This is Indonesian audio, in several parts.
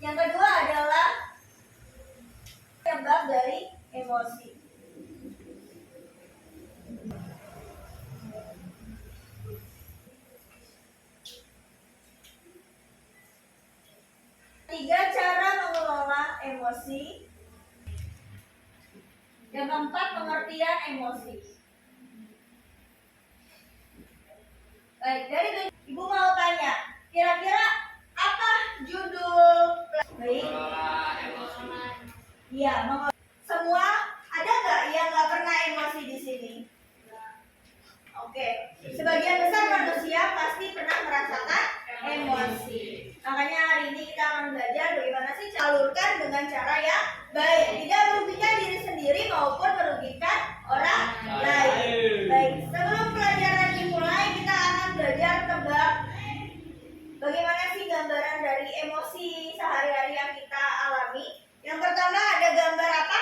Yang kedua adalah penyebab dari emosi. Tiga cara mengelola emosi. Yang keempat, pengertian emosi. Baik, dari Ibu mau tanya, kira-kira apa judul? Baik. Iya, semua ada nggak yang nggak pernah emosi di sini? Oke, sebagian besar manusia pasti pernah merasakan emosi. Makanya hari ini kita akan belajar bagaimana sih salurkan dengan cara yang baik, tidak merugikan diri sendiri maupun merugikan orang lain. Baik, sebelum pelajaran dimulai kita akan belajar tebak bagaimana sih gambaran dari emosi sehari-hari yang kita alami. Yang pertama ada gambar apa?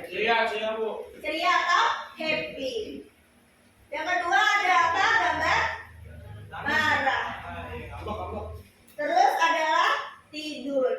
Ceria Bu. Ceria atau happy. Yang kedua ada apa? Gambar marah. Terus adalah tidur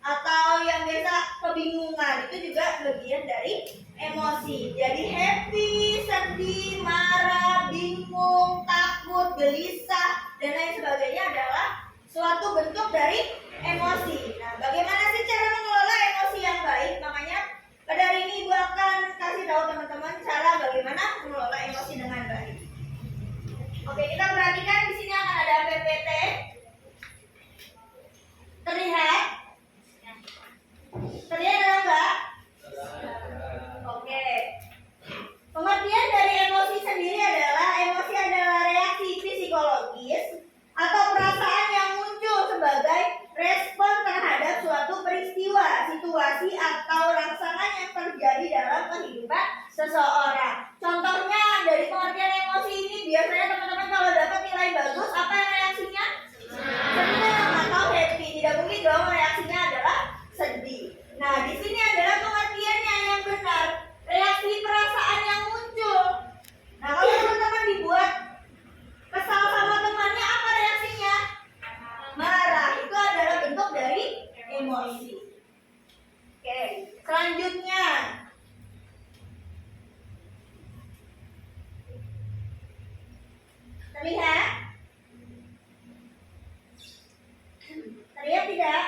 atau yang biasa kebingungan, itu juga bagian dari emosi. Jadi happy, sedih, marah, bingung, takut, gelisah dan lain sebagainya adalah suatu bentuk dari emosi. Nah, bagaimana sih cara mengelola emosi yang baik? Makanya pada hari ini Ibu akan kasih tahu teman-teman cara bagaimana mengelola emosi dengan baik. Oke, kita perhatikan di sini akan ada PPT. Terlihat? Terlihat atau enggak? Oke. Pengertian dari emosi sendiri adalah emosi adalah reaksi psikologis atau perasaan yang muncul sebagai respon terhadap suatu peristiwa, situasi atau rangsangan yang terjadi dalam kehidupan seseorang. Contohnya dari pengertian emosi ini biasanya teman-teman kalau dapat nilai bagus apa yang reaksinya? Senang atau happy. Tidak mungkin dong reaksinya adalah sedih. Nah, di sini adalah pengertiannya yang benar. Reaksi perasaan yang muncul. Nah, kalau teman-teman dibuat kesal sama temannya, apa reaksinya? Marah. Itu adalah bentuk dari emosi. Oke, selanjutnya. Terlihat? Terlihat tidak?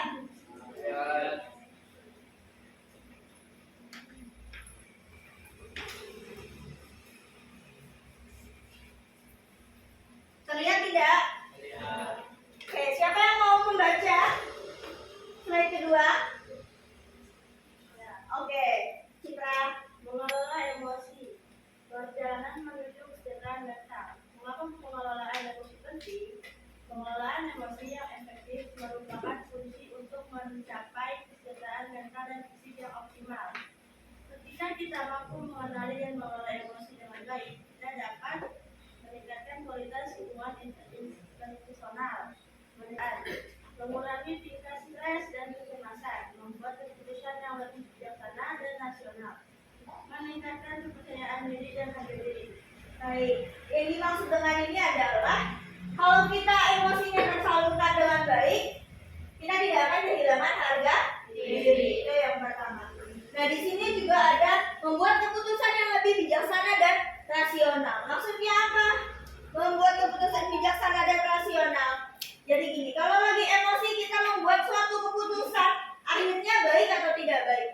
Terlihat tidak? Oke, siapa yang mau membaca slide kedua? Oke, Citra. Mengelola emosi, perjalanan menuju kesejahteraan mental. Mengapa pengelolaan emosi penting? Pengelolaan emosi yang efektif merupakan kunci untuk mencapai kesejahteraan mental dan fisik yang optimal. Ketika kita mampu mengenali dan mengelola emosi dengan baik, kita dapat meningkatkan kualitas hubungan interpersonal, mengurangi tingkat stres dan kecemasan, membuat keputusan yang lebih bijaksana dan rasional, meningkatkan kepercayaan diri dan harga diri. Baik, yang dimaksud dengan ini adalah kalau kita emosinya tersalurkan dengan baik, kita tidak akan kehilangan harga diri. Itu yang pertama. Nah, di sini juga ada membuat keputusan yang lebih bijaksana dan rasional. Maksudnya apa? Membuat keputusan bijaksana dan rasional. Jadi gini, kalau lagi emosi kita membuat suatu keputusan, akhirnya baik atau tidak baik?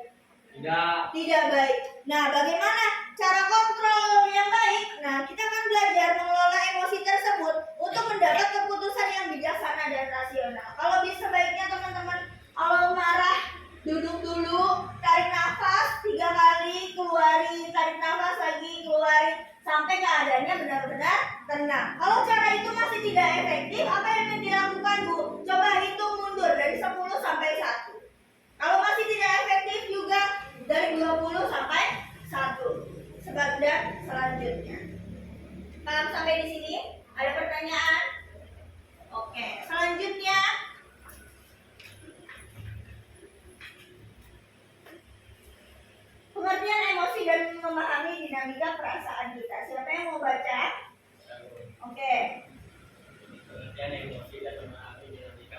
Tidak baik. Nah, bagaimana cara kontrol yang baik? Nah, kita akan belajar mengelola emosi tersebut untuk mendapat keputusan yang bijaksana dan rasional. Kalau bisa sebaiknya teman-teman, kalau marah, duduk dulu, tarik nafas 3 kali, keluarin, tarik nafas lagi, keluarin, sampai keadaannya benar-benar tenang. Kalau cara itu masih tidak efektif, apa yang dilakukan Bu? Coba hitung mundur dari 10 sampai 1. Kalau masih tidak efektif juga dari 20 sampai 1. Sebab dan selanjutnya. Paham sampai di sini? Ada pertanyaan? Oke, selanjutnya pengertian emosi dan memahami dinamika perasaan kita. Siapa yang mau baca? Oke. Pengertian emosi dan memahami dinamika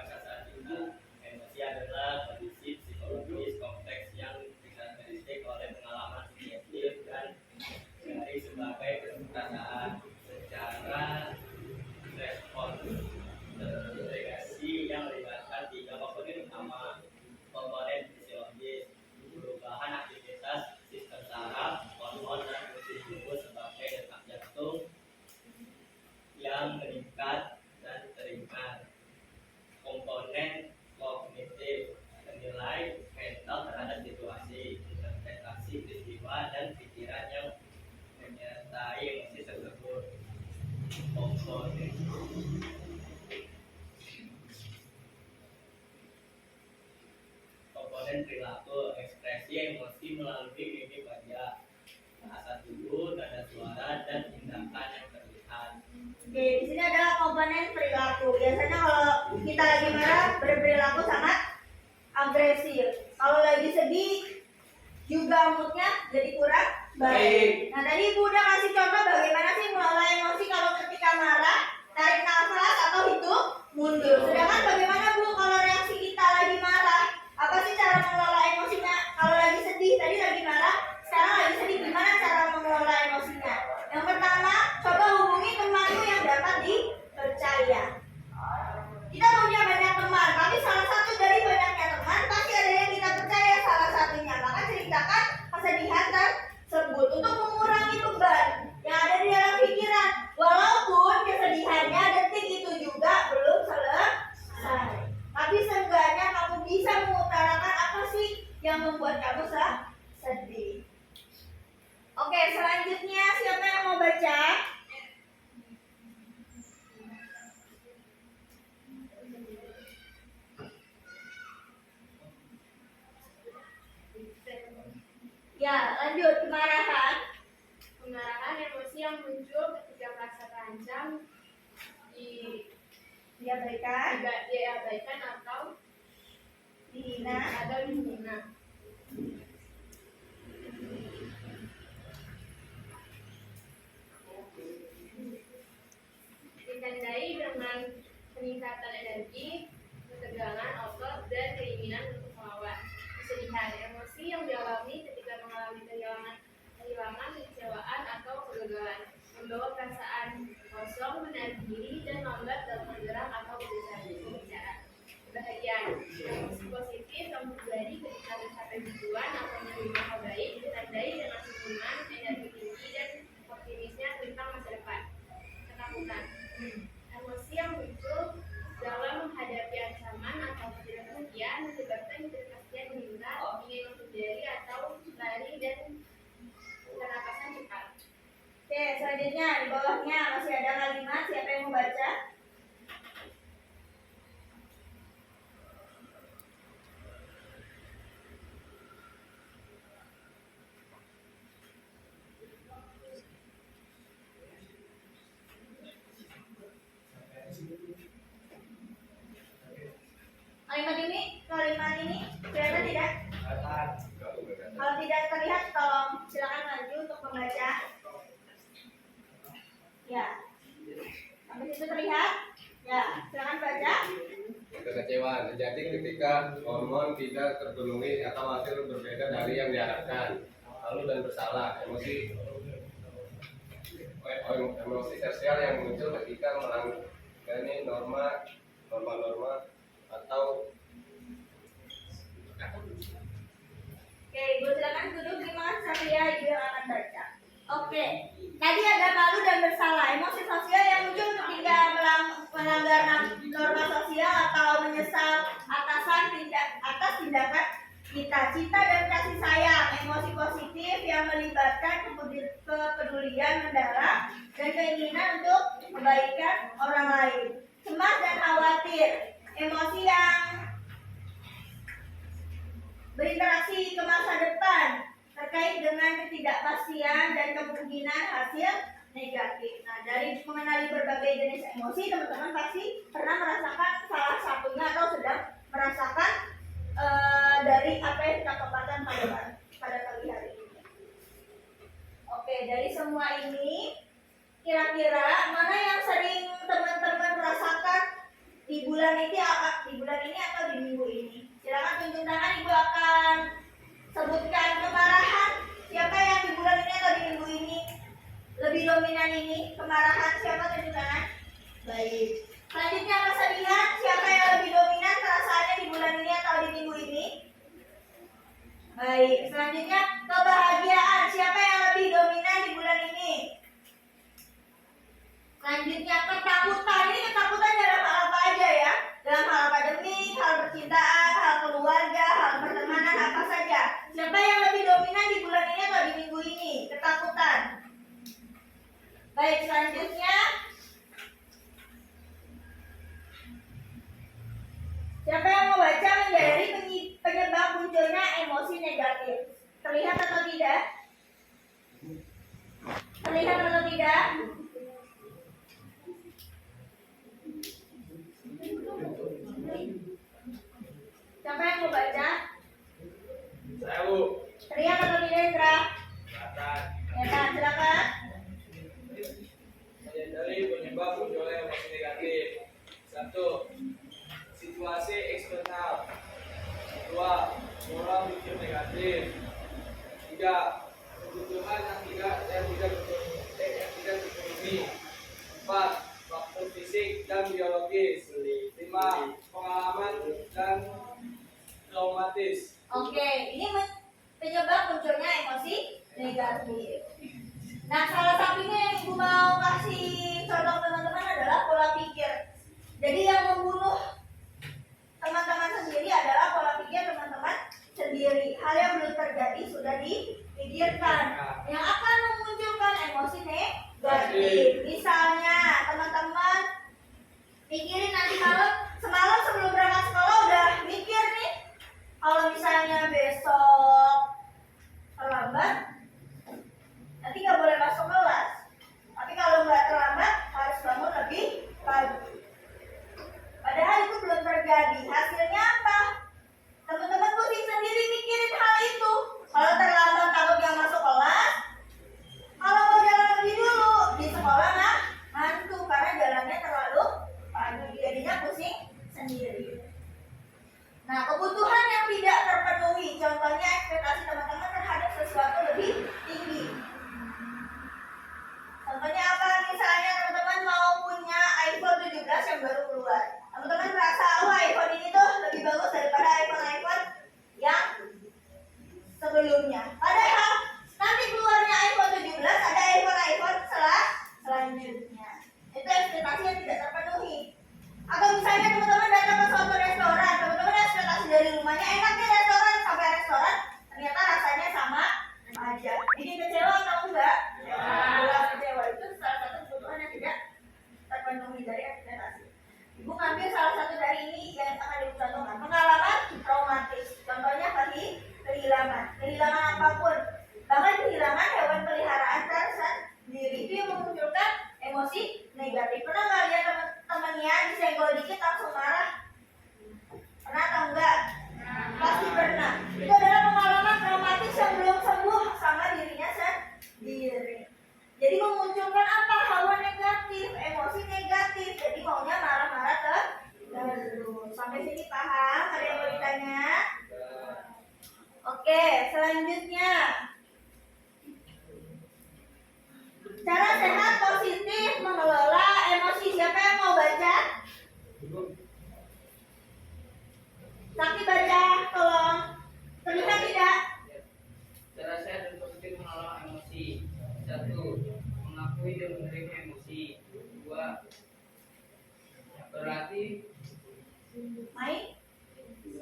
Komponen perilaku, ekspresi emosi melalui mimik wajah, bahasa tubuh, nada suara, dan tindakan yang terlihat. Oke, di sini adalah komponen perilaku. Biasanya kalau kita lagi marah berperilaku sangat agresif. Kalau lagi sedih juga moodnya jadi kurang baik. Nah, tadi Ibu udah kasih contoh bagaimana sih mengelola emosi kalau ketika marah, tarik nafas atau hitung mundur. Sedangkan bagaimana Bu kalau reaksi kita lagi marah? Apa sih cara mengelola emosinya? Kalau lagi sedih, tadi lagi marah, sekarang lagi sedih, gimana cara mengelola emosinya? Yang pertama, coba hubungi temanmu yang dapat dipercaya. Kita punya banyak teman, tapi salah satu dari banyaknya teman pasti ada yang kita percaya salah satunya. Maka ceritakan kesedihan tersebut untuk mengurangi beban yang ada di dalam pikiran. Walaupun kesedihannya detik itu juga belum selesai, tapi seenggaknya kamu bisa mengutarakan apa sih yang membuat kamu sedih. Oke, selanjutnya siapa yang mau baca? Ya, lanjut. Kemarahan. Kemarahan emosi yang muncul ketika merasa terancam, diabaikan atau dihina. Ditandai dengan peningkatan energi, ketegangan otot, dan keinginan untuk melawan. Kesedihan, emosi yang dialami ketika mengalami kehilangan, kekecewaan atau kegagalan, membawa perasaan kosong, menarik diri, dan lambat dalam bergerak atau berbicara. Kebahagiaan, emosi positif yang terjadi ketika mencapai tujuan atau menerima hal baik, ditandai dengan senyuman, energi tinggi, dan optimisnya tentang masa depan. Ketakutan, emosi yang muncul dalam menghadapi ancaman atau ketidakpastian menyebabkan ketidakpastian meningkat, ingin menghindari atau lari dan pernapasan cepat. Oke, selanjutnya di bawahnya masih ada kalimat. Siapa yang mau baca? Kalimat ini kelihatan tidak? Kalau tidak terlihat, tolong silakan maju untuk membaca. Ya, sampai situ terlihat? Ya, silakan baca. Kekecewaan terjadi ketika hormon tidak terpenuhi atau hasil berbeda dari yang diharapkan. Lalu dan bersalah, emosi sosial yang muncul ketika melanggar norma atau Oke, Ibu silakan duduk. Terima kasih Satria, Ibu yang akan baca. Oke, tadi ada malu dan bersalah. Emosi sosial yang muncul ketika melanggar norma sosial atau menyesal atas tindakan kita. Cinta dan kasih sayang, emosi positif yang melibatkan kepedulian mendalam dan keinginan untuk kebaikan orang lain. Cemas dan khawatir, emosi yang berinteraksi ke masa depan terkait dengan ketidakpastian dan kemungkinan hasil negatif. Nah, dari mengenali berbagai jenis emosi, teman-teman pasti pernah merasakan salah satunya atau sedang merasakan dari apa yang kita paparkan pada pagi hari ini. Oke, dari semua ini, kira-kira mana yang sering teman-teman rasakan di bulan ini atau di minggu ini? Silakan tunjuk tangan, Ibu akan sebutkan kemarahan. Siapa yang di bulan ini atau di minggu ini lebih dominan ini? Kemarahan siapa, tunjuk tangan? Baik. Selanjutnya kesedihan, siapa yang lebih dominan perasaannya di bulan ini atau di minggu ini? Baik. Selanjutnya kebahagiaan, siapa yang lebih dominan di bulan ini? Selanjutnya ketakutan, ini ketakutan dalam hal apa aja ya? Dalam hal akademik, hal percintaan, hal keluarga, hal pertemanan, apa saja. Siapa yang lebih dominan di bulan ini atau di minggu ini? Ketakutan. Baik, selanjutnya Siapa yang mau baca menjadi penyebab munculnya emosi negatif? Terlihat atau tidak? Terlihat atau tidak? Siapa yang mau baca? Saya Bu. Terlihat atau tidak, Indra? Kelihatan. Ya, silakan. Dari penyebab munculnya emosi negatif. 1. Situasi eksternal. 2. Pola pikir negatif. 3. Kebutuhan yang tidak terpenuhi. 4. Faktor fisik dan biologis. 5. Pengalaman dan traumatis. Oke, ini penyebab munculnya emosi negatif. Nah, salah satunya yang Ibu mau kasih contoh teman-teman adalah pola pikir. Jadi yang membunuh teman-teman sendiri adalah pola pikir teman-teman sendiri. Hal yang belum terjadi sudah dipikirkan, yang akan memunculkan emosi negatif. Misalnya, teman-teman pikirin nanti semalam sebelum berangkat sekolah udah mikir nih, kalau misalnya besok terlambat, nanti nggak boleh masuk kelas. Tapi kalau nggak terlambat, harus bangun lebih pagi. Padahal itu belum terjadi. Hasilnya apa? Teman-teman pusing sendiri mikirin hal itu. Kalau terlambat takut nggak masuk kelas. Kalau mau jalan lebih dulu di sekolah ngantuk karena jalannya terlalu pagi. Jadinya pusing sendiri. Nah, kebutuhan yang tidak terpenuhi, contohnya ekspektasi teman-teman terhadap sesuatu lebih tinggi. Contohnya apa? Misalnya teman-teman mau punya iPhone 17 yang baru keluar. Teman-teman merasa, wah iPhone ini tuh lebih bagus daripada iPhone yang sebelumnya. Padahal nanti keluarnya iPhone 17 ada iPhone selanjutnya. Itu ekspektasi yang tidak terpenuhi. Atau misalnya teman-teman datang ke suatu restoran, teman-teman ekspektasi dari rumahnya enak nih restoran, sampai restoran ternyata rasanya sama aja. Bikin kecewa atau enggak? Jelas kecewa. Itu salah satu kebutuhan yang tidak terpenuhi dari ekspektasi. Ibu ngambil salah satu dari ini yang akan Ibu contohkan. Pengalaman traumatis. Contohnya kehilangan apapun. Bahkan kehilangan hewan peliharaan tersendiri itu yang memunculkan emosi negatif. Pernah nggak lihat teman-temannya disenggol dikit langsung marah? Pernah atau enggak? Pasti pernah. Itu adalah pengalaman traumatis yang belum sembuh sama dirinya sendiri. Jadi memunculkan apa? Hawa negatif, emosi negatif. Jadi maunya marah-marah terus. Sampai sini paham? Ada yang mau ditanya? Oke, selanjutnya. Cara sehat positif mengelola emosi. Siapa yang mau baca? Sakti baca, tolong. Terlihat tidak? Cara sehat dan positif mengelola emosi. 1. Mengakui dan menerima emosi. 2. Berarti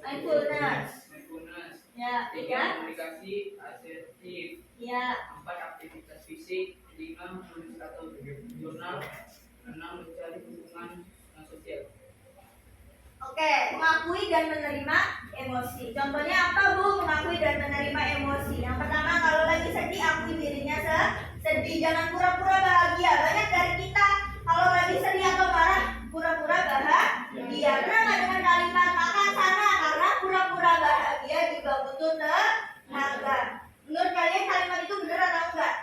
Mindfulness. Ya, 3. tiga. Komunikasi asertif. Ya. 4. Aktivitas fisik. 5. Menulis atau jurnal. 6. Mencari hubungan sosial. Oke, mengakui dan menerima emosi. Contohnya apa, Bu? Mengakui dan menerima emosi. Yang pertama, kalau lagi sedih, akui dirinya sedih. Jangan pura-pura bahagia. Banyak dari kita kalau lagi sedih atau marah, pura-pura bahagia. Pernah nggak dengan kalimat makan sana? Karena pura-pura bahagia juga butuh tenaga. Menurut kalian kalimat itu benar atau enggak?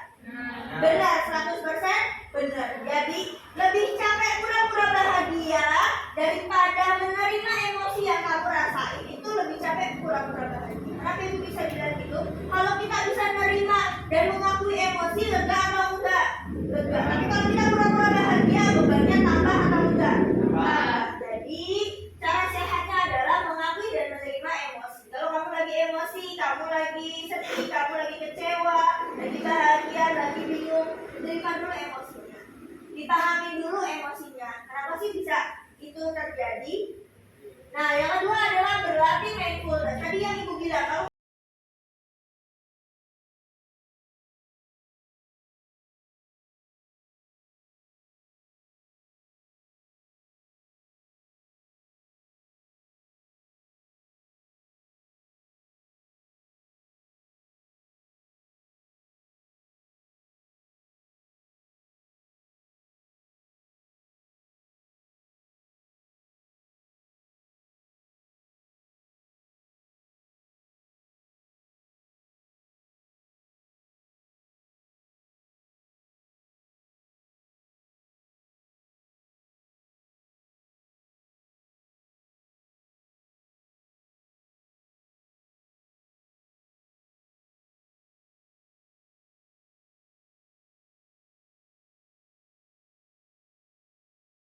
Benar, 100% benar. Jadi lebih capek pura-pura bahagia daripada menerima emosi yang kamu rasain. Itu lebih capek pura-pura bahagia. Kenapa Ibu bisa bilang gitu? Kalau kita bisa menerima dan mengakui emosi, lega atau enggak? Lega. Tapi kalau kita pura-pura bahagia, bebannya tambah atau enggak? Jadi cara sehatnya adalah mengakui dan menerima emosi. Kalau kamu lagi emosi, kamu lagi sedih, kamu lagi kecewa, lagi bahagia, lagi bingung, terima dulu emosinya. Dipahami dulu emosinya. Kenapa sih bisa itu terjadi? Nah, yang kedua adalah berlatih mindfulness. Tadi yang Ibu bilang, kalau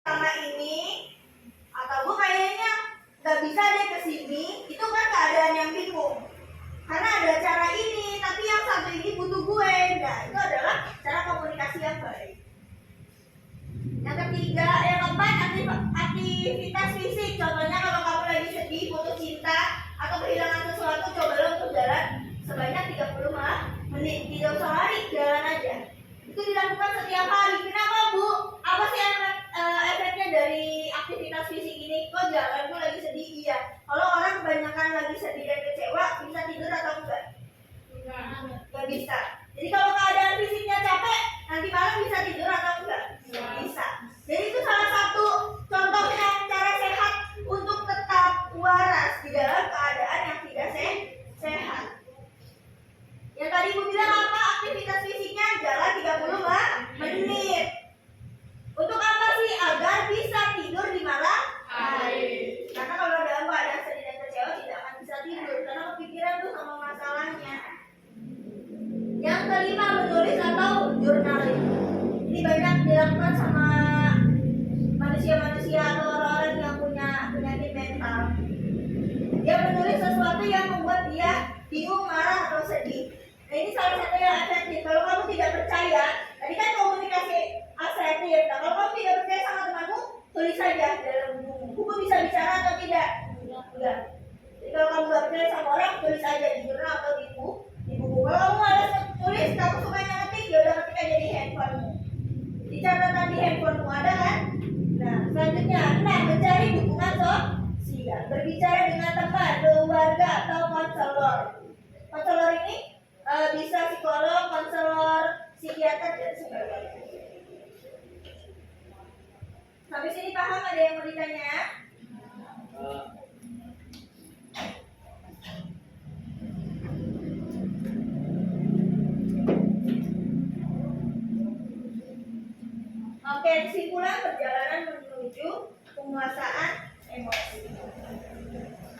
sama ini, atau gue kayaknya nggak bisa deh ke sini, itu kan keadaan yang bingung. Karena ada cara ini, tapi yang satu ini butuh gue. Nah, itu adalah cara komunikasi yang baik. Yang ketiga, yang keempat, aktivitas fisik. Contohnya kalau kamu lagi sedih, putus cinta, atau kehilangan sesuatu, coba lo untuk jalan sebanyak 30 menit. Tidak usah lari, jalan aja. Itu dilakukan setiap hari. Kenapa, Bu? Apa sih efeknya dari aktivitas fisik ini? Kok jalan tuh lagi sedih? Iya. Kalau orang kebanyakan lagi sedih dan kecewa, bisa tidur atau enggak? Enggak bisa. Jadi kalau keadaan fisiknya capek, nanti malam bisa tidur atau enggak? Enggak bisa. Jadi itu salah satu contohnya cara sehat untuk tetap waras di dalam keadaan yang tidak sehat. Yang tadi Bu bilang apa? Aktivitas fisiknya jalan 30 menit. Untuk apa sih? Agar bisa tidur di malam hari. Karena kalau dalam keadaan sedih dan kecewa tidak akan bisa tidur karena kepikiran tuh sama masalahnya. Yang kelima, menulis atau journaling. Ini banyak dilakukan sama manusia-manusia atau orang-orang yang punya penyakit mental. Dia menulis sesuatu yang membuat dia bingung, marah, atau sedih. Nah, ini salah satu yang efektif. Kalau kamu tidak percaya, tadi kan komunikasi asertif. Nah, kalau kamu tidak percaya sama temanmu, tulis saja dalam buku. Buku bisa bicara atau tidak? Enggak. Jadi kalau kamu nggak percaya sama orang, tulis aja di jurnal atau di buku. Kalau kamu malas tulis, kamu suka ngetik, ya udah ketik aja di handphonemu. Di catatan di handphonemu ada kan? Nah, selanjutnya, mencari dukungan sosial. Berbicara dengan teman, keluarga, atau konselor. Konselor ini bisa psikolog, konselor, psikiater, dan sebagainya. Sampai sini paham? Ada yang mau ditanya? Oke, kesimpulan perjalanan menuju penguasaan emosi.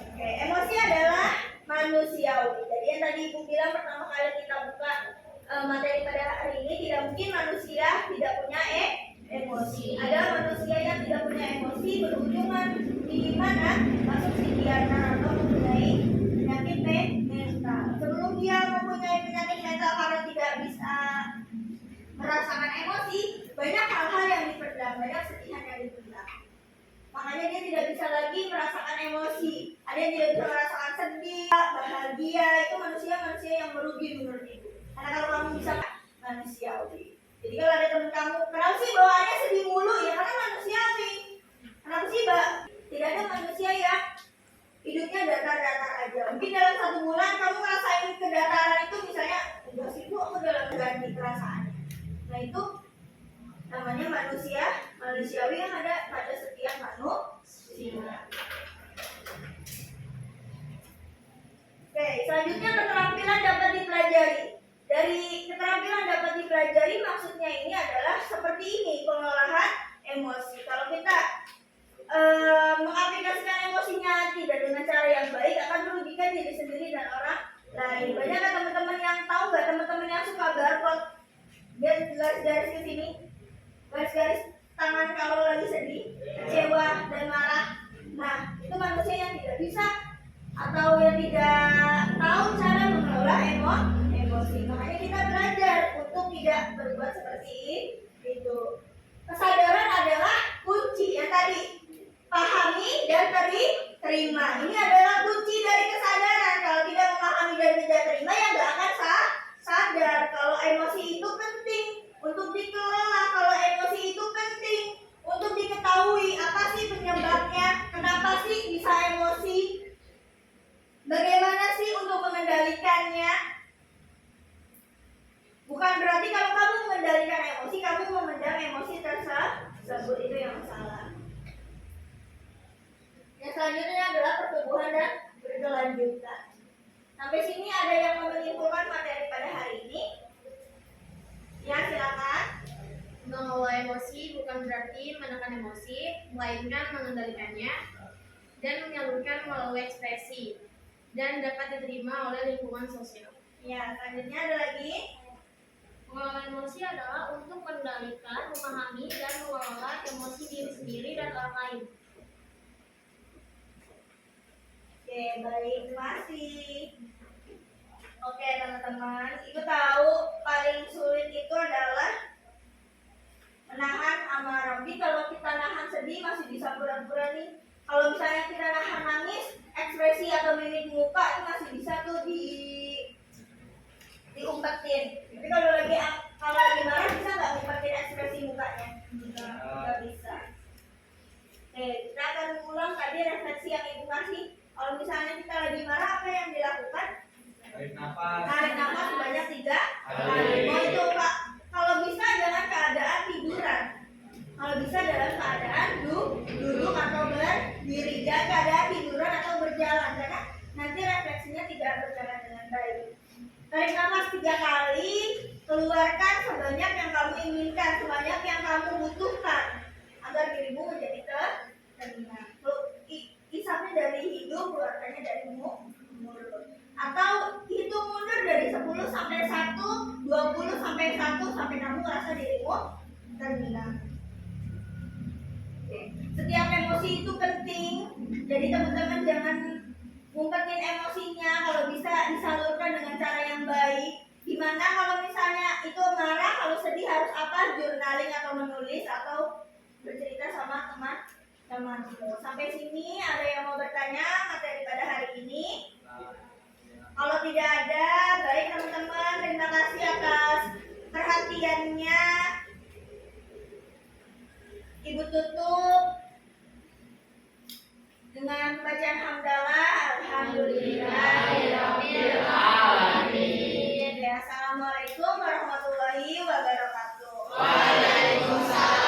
Oke, emosi adalah manusiawi. Jadi yang tadi Ibu bilang pertama kali kita buka materi pada hari ini, tidak mungkin manusia tidak punya emosi. Ada manusia yang tidak punya emosi berhubungan di mana masuk psikiater atau mempunyai penyakit mental. Sebelum dia mempunyai penyakit mental karena tidak bisa merasakan emosi, banyak hal-hal yang dipendam, banyak sedihan yang dipendam. Makanya dia tidak bisa lagi merasakan emosi. Ada yang tidak bisa merasakan sedih, bahagia. Itu manusia yang merugi menurut Ibu. Karena kalau kamu bisa manusiawi. Jadi kalau ada teman kamu, kenapa sih bawaannya sedih mulu? Ya karena manusiawi. Kenapa sih tidak ada manusia yang hidupnya datar-datar aja. Mungkin dalam 1 bulan kamu ngerasain kedataran itu, misalnya udah sih Bu, aku dalam ganti perasaan. Nah itu namanya manusiawi yang ada pada setiap manusia. Oke, selanjutnya keterampilan dapat dipelajari. Dari keterampilan dapat dipelajari maksudnya ini adalah seperti ini, pengolahan emosi. Kalau kita mengaplikasikan emosinya tidak dengan cara yang baik, akan merugikan diri sendiri dan orang lain. Banyak kan teman-teman yang tahu nggak, teman-teman yang suka garpot, dia garis-garis ke sini, garis-garis tangan kalau lagi sedih, kecewa dan marah. Nah, itu manusia yang tidak bisa atau yang tidak tahu cara mengelola emosi. Makanya kita belajar untuk tidak berbuat seperti itu. Kesadaran adalah kunci yang tadi, pahami dan terima. Ini adalah kunci dari kesadaran. Kalau tidak memahami dan tidak terima, ya nggak akan sadar. Kalau emosi itu penting untuk dikelola, kalau emosi itu penting untuk diketahui apa sih penyebabnya, kenapa sih bisa emosi, bagaimana sih untuk mengendalikannya. Bukan berarti kalau kamu mengendalikan emosi, kamu memendam emosi tersebut, itu yang salah. Yang selanjutnya adalah pertumbuhan dan berkelanjutan. Sampai sini ada yang mau menyimpulkan materi pada hari ini? Ya, silakan. Mengelola emosi bukan berarti menekan emosi, melainkan mengendalikannya dan menyalurkan melalui ekspresi dan dapat diterima oleh lingkungan sosial. Ya, selanjutnya ada lagi. Mengelola emosi adalah untuk mengendalikan, memahami, dan mengelola emosi diri sendiri dan orang lain. Oke, baik, terima kasih. Oke, teman-teman, Ibu tahu paling sulit itu adalah menahan amarah. Jadi kalau kita nahan sedih masih bisa pura-pura nih. Kalau misalnya kita nahan nangis, ekspresi atau mimik muka itu masih bisa tuh diumpetin. Tapi kalau lagi marah bisa nggak ngumpetin ekspresi mukanya? Nggak bisa. Oke, kita akan ulang tadi refleksi yang Ibu kasih. Kalau misalnya kita lagi marah, apa yang dilakukan? Tarik nafas. Tarik nafas sebanyak 3 kali. Oh itu Pak. Kalau bisa dalam keadaan tiduran. Kalau bisa dalam keadaan duduk atau berdiri. Jangan keadaan tiduran atau berjalan, karena nanti refleksinya tidak berjalan dengan baik. Tarik nafas 3 kali, keluarkan sebanyak yang kamu inginkan, sebanyak yang kamu butuhkan, agar dirimu menjadi tenang. Isapnya dari hidung, keluarkannya dari mulut. Atau hitung mundur dari 10 sampai 1, 20 sampai 1, sampai kamu merasa dirimu tenang. Setiap emosi itu penting, jadi teman-teman jangan ngumpetin emosinya. Kalau bisa disalurkan dengan cara yang baik. Gimana kalau misalnya itu marah, kalau sedih harus apa? Journaling atau menulis atau bercerita sama teman-teman. Sampai sini ada yang mau bertanya materi pada hari ini? Kalau tidak ada, baik teman-teman, terima kasih atas perhatiannya. Ibu tutup dengan bacaan hamdalah. Alhamdulillahirabbil alamin. Assalamualaikum warahmatullahi wabarakatuh. Waalaikumsalam.